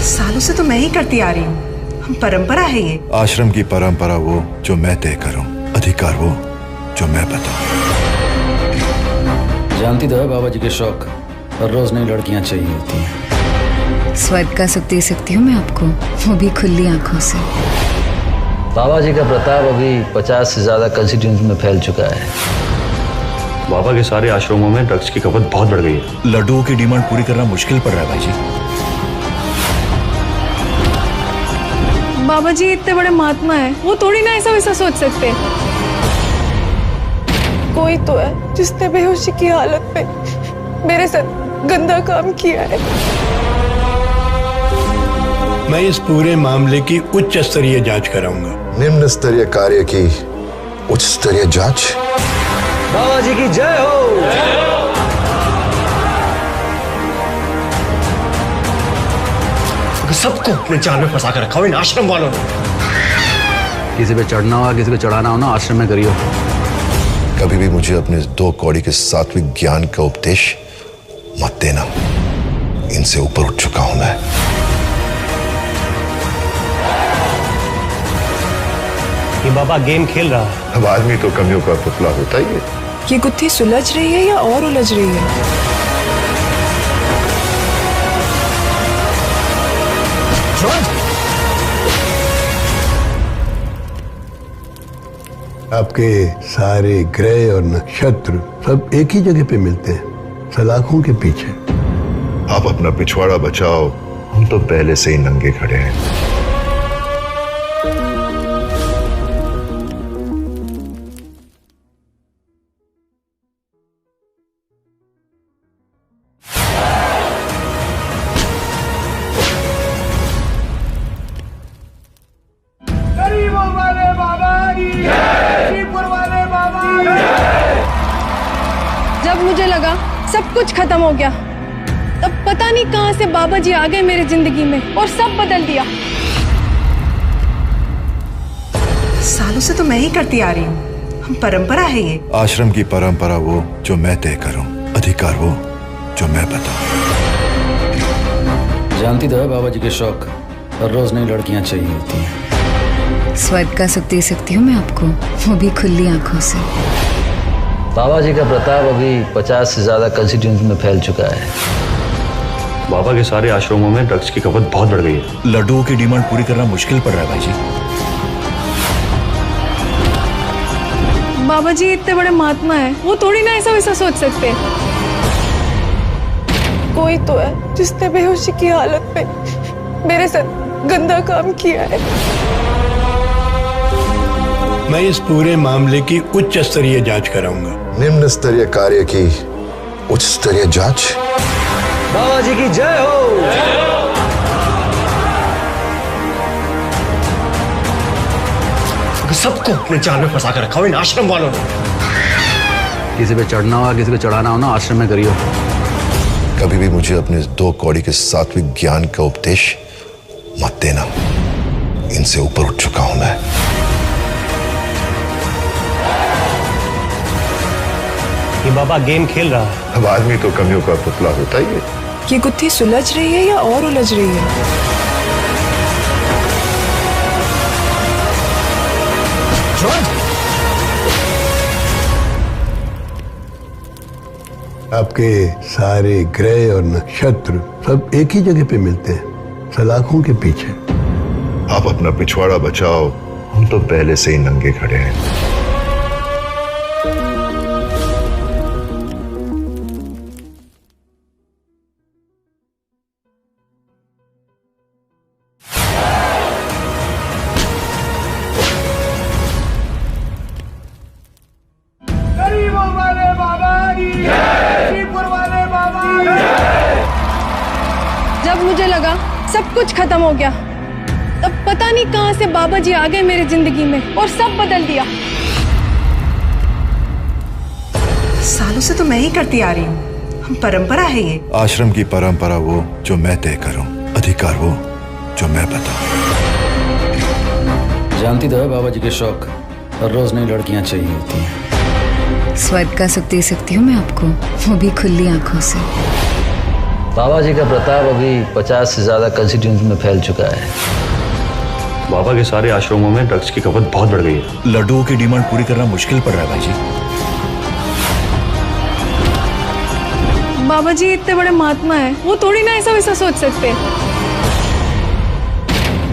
सालों से तो मैं ही करती आ रही हूँ, हम परंपरा है ये। आश्रम की परंपरा वो जो मैं तय करूं, अधिकार वो जो मैं बताऊं। जानती तो है बाबा जी के शौक, हर रोज नई लड़कियां चाहिए होती हैं। स्वर्ग का सुख दे सकती हूँ मैं आपको, वो भी खुली आंखों से। बाबा जी का प्रताप अभी 50 से ज्यादा कंस्टिट्यूंसी में फैल चुका है। बाबा के सारे आश्रमों में ड्रग्स की खपत बहुत बढ़ गई है। लड्डुओं की डिमांड पूरी करना मुश्किल पड़ रहा है भाई जी। बाबा जी इतने बड़े महात्मा हैं, वो थोड़ी ना ऐसा वैसा सोच सकते। कोई तो है जिसने बेहोशी की हालत में मेरे साथ गंदा काम किया है। मैं इस पूरे मामले की उच्च स्तरीय जांच कराऊंगा। निम्न स्तरीय कार्य की उच्च स्तरीय जांच। बाबा जी की जय हो। सबको अपने जाल में फंसा कर रखा हो इन आश्रम वालों ने। किसी पे चढ़ना हो किसी पे चढ़ाना हो ना, आश्रम में करियो। कभी भी मुझे अपने 2 कौड़ी के सात्विक ज्ञान का उपदेश मत देना। इनसे ऊपर उठ चुका हूं मैं। ये बाबा गेम खेल रहा है। अब आदमी तो कमियों का पुतला होता ही है। ये गुत्थी सुलझ रही है या और उलझ रही है? आपके सारे ग्रह और नक्षत्र सब एक ही जगह पे मिलते हैं, सलाखों के पीछे। आप अपना पिछवाड़ा बचाओ, हम तो पहले से ही नंगे खड़े हैं। जब मुझे लगा सब कुछ खत्म हो गया, तब पता नहीं कहां से बाबा जी आ गए मेरी जिंदगी में और सब बदल दिया। सालों से तो मैं ही करती आ रही हूँ, हम परंपरा है ये। आश्रम की परंपरा वो जो मैं तय करूं, अधिकार वो जो मैं बताऊं। जानती तो है बाबा जी के शौक, हर रोज नई लड़कियां चाहिए होती हैं। स्वर्ग का सुख दे सकती हूँ मैं आपको, वो भी खुली आंखों से। बाबा जी का प्रताप अभी 50 से ज्यादा कंस्टिट्यूंसी में फैल चुका है। बाबा के सारे आश्रमों में ड्रग्स की खपत बहुत बढ़ गई है। लड्डुओं की डिमांड पूरी करना मुश्किल पड़ रहा है भाई जी। बाबा जी इतने बड़े महात्मा हैं, वो थोड़ी ना ऐसा वैसा सोच सकते। कोई तो है जिसने बेहोशी की हालत में मेरे साथ गंदा काम किया है। मैं इस पूरे मामले की उच्च स्तरीय जांच कराऊंगा। निम्न स्तरीय कार्य की उच्च स्तरीय जांच। बाबा जी की जय हो। सबको अपने जाल में फंसा कर रखा हो इन आश्रम वालों ने। किसी पे चढ़ना हो किसी पे चढ़ाना हो ना, आश्रम में करियो। कभी भी मुझे अपने 2 कौड़ी के सात्विक ज्ञान का उपदेश मत देना। इनसे ऊपर उठ चुका हूं मैं। ये बाबा गेम खेल रहा है। अब आदमी तो कमियों का पुतला होता ही है। ये गुत्थी सुलझ रही है या और उलझ रही है? आपके सारे ग्रह और नक्षत्र सब एक ही जगह पे मिलते हैं, सलाखों के पीछे। आप अपना पिछवाड़ा बचाओ, हम तो पहले से ही नंगे खड़े हैं। जब मुझे लगा सब कुछ खत्म हो गया, तब पता नहीं कहां से बाबा जी आ गए मेरी जिंदगी में और सब बदल दिया। सालों से तो मैं ही करती आ रही हूँ, हम परंपरा है ये। आश्रम की परंपरा वो जो मैं तय करूं, अधिकार वो जो मैं बताऊं। जानती तो है बाबा जी के शौक, हर रोज नई लड़कियां चाहिए होती हैं। स्वर्ग का सुख दे सकती हूँ मैं आपको, वो भी खुली आंखों से। बाबा जी का प्रताप अभी 50 से ज्यादा कंस्टिट्यूंसी में फैल चुका है। बाबा के सारे आश्रमों में ड्रग्स की खपत बहुत बढ़ गई है। लड्डुओं की डिमांड पूरी करना मुश्किल पड़ रहा है भाई जी। बाबा जी इतने बड़े महात्मा हैं, वो थोड़ी ना ऐसा वैसा सोच सकते।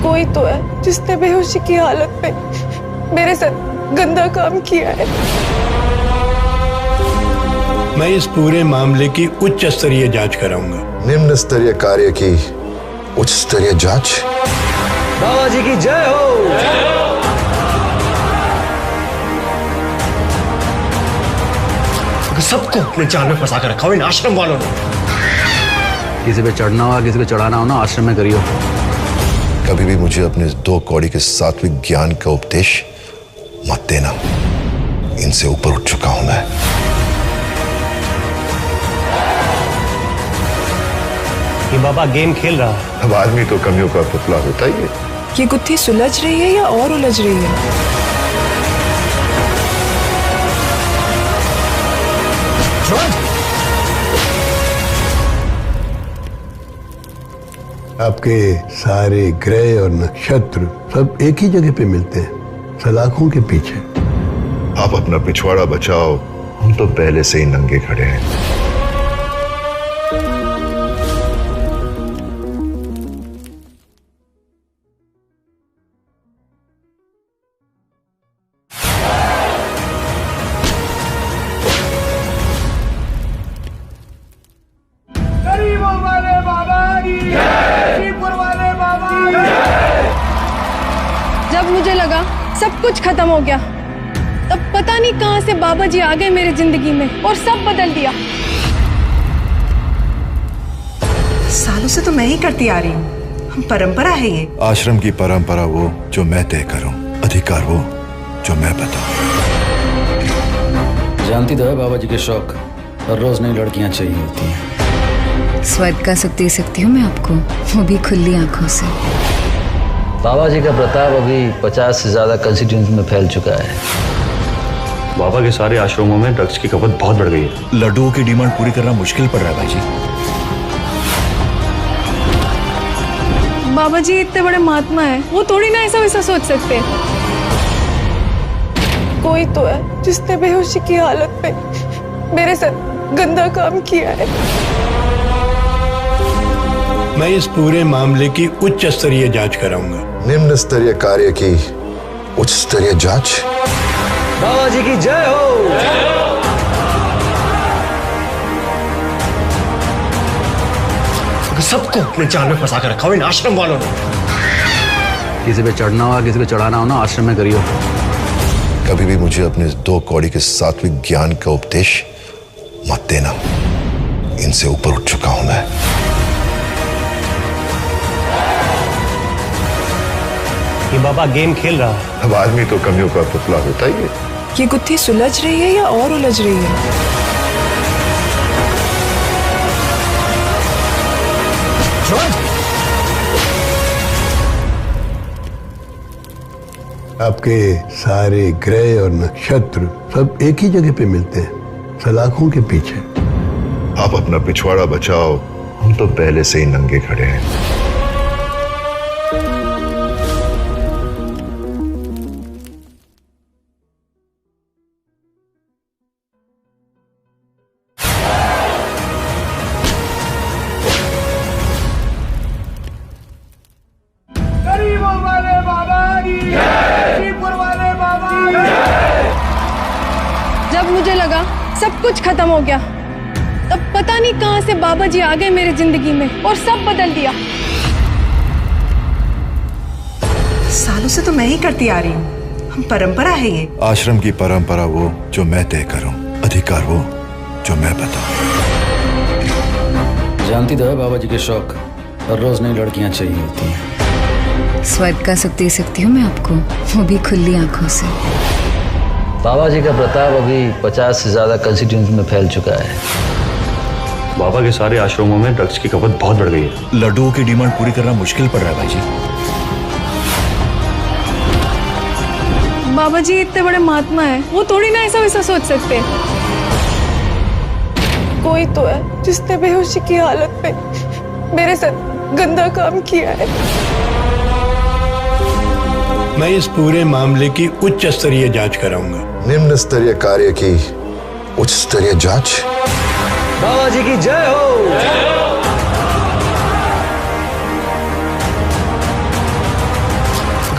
कोई तो है जिसने बेहोशी की हालत में मेरे साथ गंदा काम किया है। मैं इस पूरे मामले की उच्च स्तरीय जांच कराऊंगा। निम्न स्तरीय कार्य की उच्च स्तरीय जांच। बाबा जी की जय हो। सबको अपने जाल में फंसा कर रखा हो इन आश्रम वालों ने। किसी पे चढ़ना हो किसी पे चढ़ाना हो ना आश्रम में करियो। कभी भी मुझे अपने 2 कौड़ी के सात्विक ज्ञान का उपदेश मत देना। इनसे ऊपर उठ चुका हूं मैं। ये बाबा गेम खेल रहा है। अब आदमी तो कमियों का पुतला होता ही है। ये गुत्थी सुलझ रही है या और उलझ रही है? आपके सारे ग्रह और नक्षत्र सब एक ही जगह पे मिलते हैं, सलाखों के पीछे। आप अपना पिछवाड़ा बचाओ, हम तो पहले से ही नंगे खड़े हैं। जब मुझे लगा सब कुछ खत्म हो गया, तब पता नहीं कहां से बाबा जी आ गए मेरी जिंदगी में और सब बदल दिया। सालों से तो मैं ही करती आ रही हूँ, हम परंपरा है ये। आश्रम की परंपरा वो जो मैं तय करूं, अधिकार वो जो मैं बताऊं। जानती तो है बाबा जी के शौक, हर रोज नई लड़कियां चाहिए होती हैं। स्वर्ग का सुख दे सकती हूँ मैं आपको, वो भी खुली आंखों से। बाबा जी का प्रताप अभी 50 से ज्यादा कंस्टिट्यूएंसी में फैल चुका है। बाबा के सारे आश्रमों में ड्रग्स की खपत बहुत बढ़ गई है। लड्डुओं की डिमांड पूरी करना मुश्किल पड़ रहा है भाई जी। बाबा जी इतने बड़े महात्मा हैं, वो थोड़ी ना ऐसा वैसा सोच सकते। कोई तो है जिसने बेहोशी की हालत में मेरे साथ गंदा काम किया है। मैं इस पूरे मामले की उच्च स्तरीय जांच कराऊंगा। निम्न स्तरीय कार्य की उच्च स्तरीय जांच। बाबा जी की जय हो। सबको अपने जाल में फंसा कर रखा हो इन आश्रम वालों ने। किसी पे चढ़ना हो किसी पे चढ़ाना हो ना आश्रम में करियो। कभी भी मुझे अपने 2 कौड़ी के सात्विक ज्ञान का उपदेश मत देना। इनसे ऊपर उठ चुका हूं मैं। ये बाबा गेम खेल रहा है। अब आदमी तो कमियों का पुतला होता ही है। ये गुत्थी सुलझ रही है या और उलझ रही है? आपके सारे ग्रह और नक्षत्र सब एक ही जगह पे मिलते हैं, सलाखों के पीछे। आप अपना पिछवाड़ा बचाओ, हम तो पहले से ही नंगे खड़े हैं। जब मुझे लगा सब कुछ खत्म हो गया, तब पता नहीं कहां से बाबा जी आ गए मेरी जिंदगी में और सब बदल दिया। सालों से तो मैं ही करती आ रही हूँ, हम परंपरा है ये। आश्रम की परंपरा वो जो मैं तय करूं, अधिकार वो जो मैं बताऊं। जानती तो है बाबा जी के शौक, हर रोज नई लड़कियां चाहिए होती हैं। स्वर्ग का सुख दे सकती हूँ मैं आपको, वो भी खुली आंखों से। बाबा जी का प्रताप अभी 50 से ज्यादा कंस्टिट्यूएंसी में फैल चुका है। बाबा के सारे आश्रमों में ड्रग्स की खपत बहुत बढ़ गई है। लड्डुओं की डिमांड पूरी करना मुश्किल पड़ रहा है भाई जी। बाबा जी इतने बड़े महात्मा हैं, वो थोड़ी ना ऐसा वैसा सोच सकते। कोई तो है जिसने बेहोशी की हालत में मेरे साथ गंदा काम किया है। मैं इस पूरे मामले की उच्च स्तरीय जांच कराऊंगा। निम्न स्तरीय कार्य की उच्च स्तरीय जांच। बाबा जी की जय हो।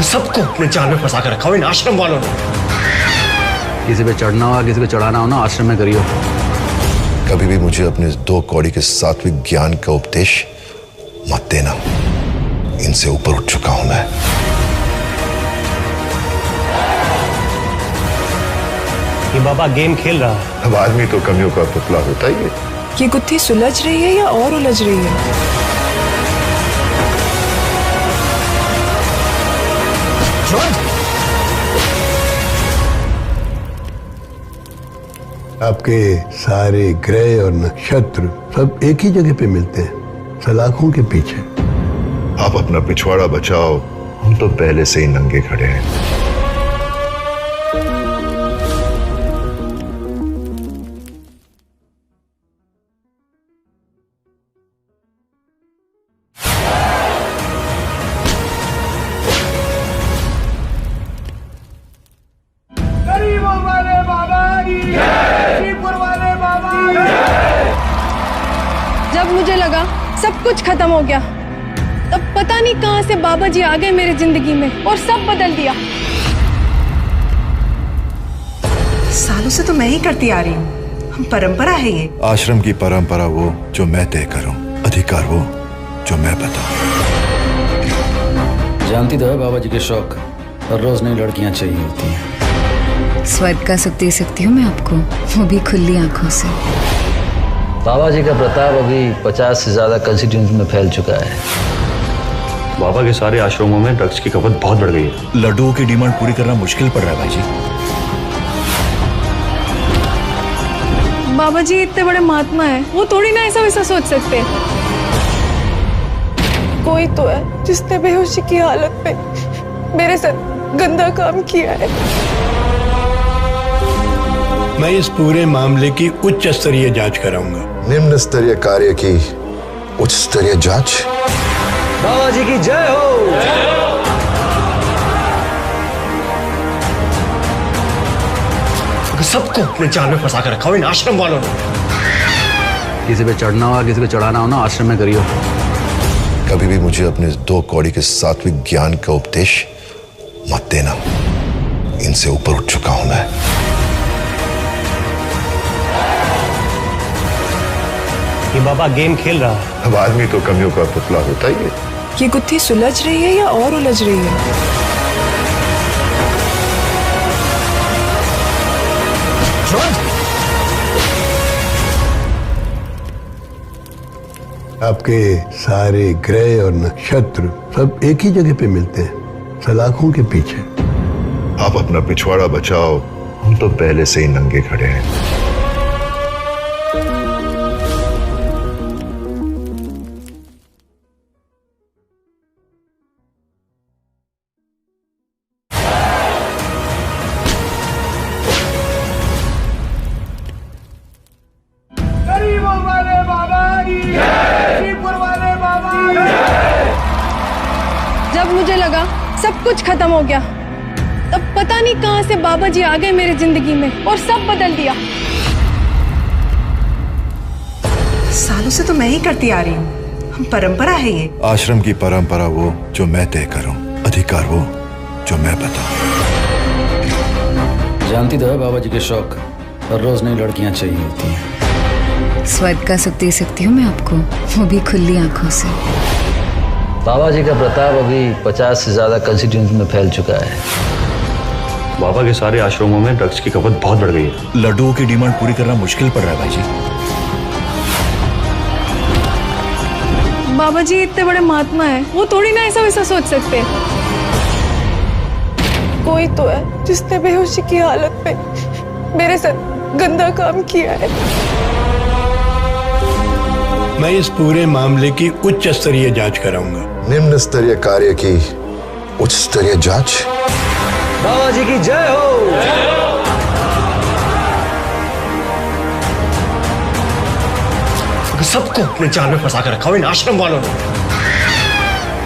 सबको अपने जाल में फंसा कर रखा हो इन आश्रम वालों ने। किसी पे चढ़ना हो किसी पे चढ़ाना हो ना आश्रम में करियो। कभी भी मुझे अपने 2 कौड़ी के सात्विक ज्ञान का उपदेश मत देना। इनसे ऊपर उठ चुका हूं मैं। ये बाबा गेम खेल रहा है। अब आदमी तो कमियों का पुतला होता ही है। ये गुत्थी सुलझ रही है या और उलझ रही है? आपके सारे ग्रह और नक्षत्र सब एक ही जगह पे मिलते हैं, सलाखों के पीछे। आप अपना पिछवाड़ा बचाओ, हम तो पहले से ही नंगे खड़े हैं। जब मुझे लगा सब कुछ खत्म हो गया, तब पता नहीं कहां से बाबा जी आ गए मेरी जिंदगी में और सब बदल दिया। सालों से तो मैं ही करती आ रही हूँ, हम परंपरा है ये। आश्रम की परंपरा वो जो मैं तय करूं, अधिकार वो जो मैं बताऊं। जानती तो है बाबा जी के शौक, हर रोज नई लड़कियां चाहिए होती हैं। स्वर्ग का सुख दे सकती हूँ मैं आपको, वो भी खुली आंखों से। बाबा जी का प्रताप अभी 50 से ज्यादा कंस्टिट्यूएंसी में फैल चुका है। बाबा के सारे आश्रमों में ड्रग्स की खपत बहुत बढ़ गई है। लड्डुओं की डिमांड पूरी करना मुश्किल पड़ रहा है भाई जी। बाबा जी इतने बड़े महात्मा हैं, वो थोड़ी ना ऐसा वैसा सोच सकते। कोई तो है जिसने बेहोशी की हालत में मेरे साथ गंदा काम किया है। मैं इस पूरे मामले की उच्च स्तरीय जांच कराऊंगा। निम्न स्तरीय कार्य की उच्च स्तरीय जांच। बाबा जी की जय हो। सबको अपने जाल में फंसा कर रखा हो इन आश्रम वालों ने। किसी पे चढ़ना हो किसी पे चढ़ाना हो ना आश्रम में करियो। कभी भी मुझे अपने 2 कौड़ी के सात्विक ज्ञान का उपदेश मत देना। इनसे ऊपर उठ चुका हूं मैं। ये बाबा गेम खेल रहा है। अब आदमी तो कमियों का पुतला होता ही है। ये गुत्थी सुलझ रही है या और उलझ रही है? आपके सारे ग्रह और नक्षत्र सब एक ही जगह पे मिलते हैं, सलाखों के पीछे। आप अपना पिछवाड़ा बचाओ, हम तो पहले से ही नंगे खड़े हैं। जब मुझे लगा सब कुछ खत्म हो गया, तब पता नहीं कहां से बाबा जी आ गए मेरी जिंदगी में और सब बदल दिया। सालों से तो मैं ही करती आ रही हूँ, हम परंपरा है ये। आश्रम की परंपरा वो जो मैं तय करूं, अधिकार वो जो मैं बताऊं। जानती तो है बाबा जी के शौक, हर रोज नई लड़कियां चाहिए होती हैं। स्वर्ग का सुख दे सकती हूँ मैं आपको, वो भी खुली आंखों से। बाबा जी का प्रताप अभी 50 से ज्यादा कंस्टिट्यूएंसी में फैल चुका है। बाबा के सारे आश्रमों में ड्रग्स की खपत बहुत बढ़ गई है। लड्डुओं की डिमांड पूरी करना मुश्किल पड़ रहा है भाई जी। बाबा जी इतने बड़े महात्मा हैं, वो थोड़ी ना ऐसा वैसा सोच सकते। कोई तो है जिसने बेहोशी की हालत में मेरे साथ गंदा काम किया है। मैं इस पूरे मामले की उच्च स्तरीय जांच कराऊंगा। निम्न स्तरीय कार्य की उच्च स्तरीय जांच। बाबा जी की जय हो। सबको अपने जाल में फंसा कर रखा हो इन आश्रम वालों ने।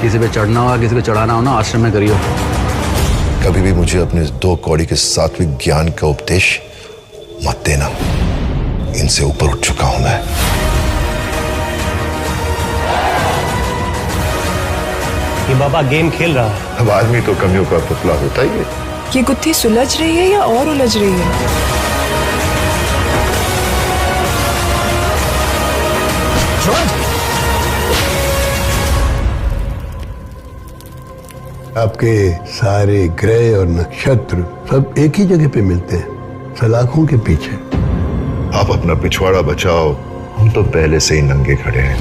किसी पे चढ़ना हो किसी पे चढ़ाना हो ना आश्रम में करियो। कभी भी मुझे अपने 2 कौड़ी के सात्विक ज्ञान का उपदेश मत देना। इनसे ऊपर उठ चुका हूं मैं। ये बाबा गेम खेल रहा है। अब आदमी तो कमियों का पुतला होता ही है। ये गुत्थी सुलझ रही है या और उलझ रही है? आपके सारे ग्रह और नक्षत्र सब एक ही जगह पे मिलते हैं, सलाखों के पीछे। आप अपना पिछवाड़ा बचाओ, हम तो पहले से ही नंगे खड़े हैं।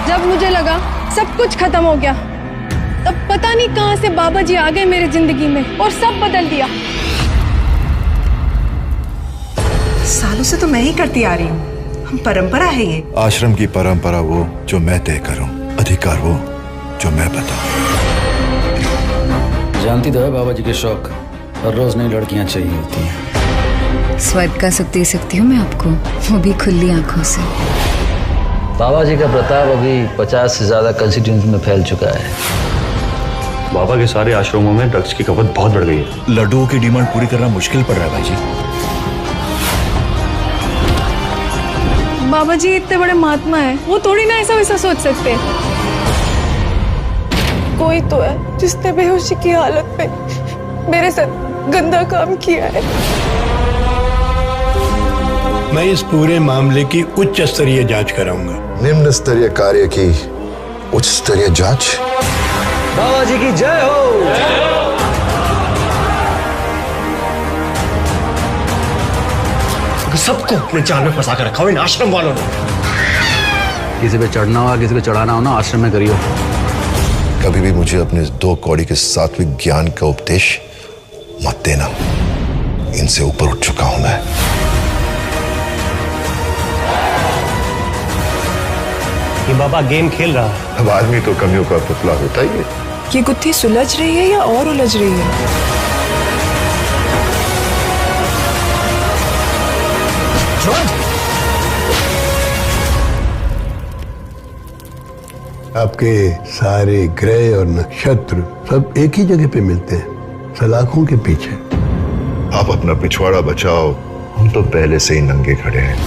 जब मुझे लगा सब कुछ खत्म हो गया, तब पता नहीं कहां से बाबा जी आ गए मेरी जिंदगी में और सब बदल दिया। सालों से तो मैं ही करती आ रही हूँ, हम परंपरा है ये। आश्रम की परंपरा वो जो मैं तय करूं, अधिकार वो जो मैं बताऊं। जानती तो है बाबा जी के शौक, हर रोज नई लड़कियां चाहिए होती हैं। स्वाइप का सुख दे सकती हूँ मैं आपको, वो भी खुली आंखों से। बाबा जी का प्रताप अभी 50 से ज्यादा कंस्टिट्यूंसी में फैल चुका है। बाबा के सारे आश्रमों में ड्रग्स की खपत बहुत बढ़ गई है। लड्डुओं की डिमांड पूरी करना मुश्किल पड़ रहा है भाई जी। बाबा जी इतने बड़े महात्मा हैं, वो थोड़ी ना ऐसा वैसा सोच सकते। कोई तो है जिसने बेहोशी की हालत में मेरे साथ गंदा काम किया है। मैं इस पूरे मामले की उच्च स्तरीय जांच कराऊंगा। निम्न स्तरीय कार्य की उच्च स्तरीय जांच। बाबा जी की जय हो। सबको अपने जाल में फंसा कर रखा हो इन आश्रम वालों ने। किसी पे चढ़ना हो, किसी पे चढ़ाना हो ना, आश्रम में करियो। कभी भी मुझे अपने 2 कौड़ी के सात्विक ज्ञान का उपदेश मत देना। इनसे ऊपर उठ चुका हूं मैं। ये बाबा गेम खेल रहा है। अब आदमी तो कमियों का पुतला होता ही है। ये गुत्थी सुलझ रही है या और उलझ रही है? आपके सारे ग्रह और नक्षत्र सब एक ही जगह पे मिलते हैं, सलाखों के पीछे। आप अपना पिछवाड़ा बचाओ, हम तो पहले से ही नंगे खड़े हैं।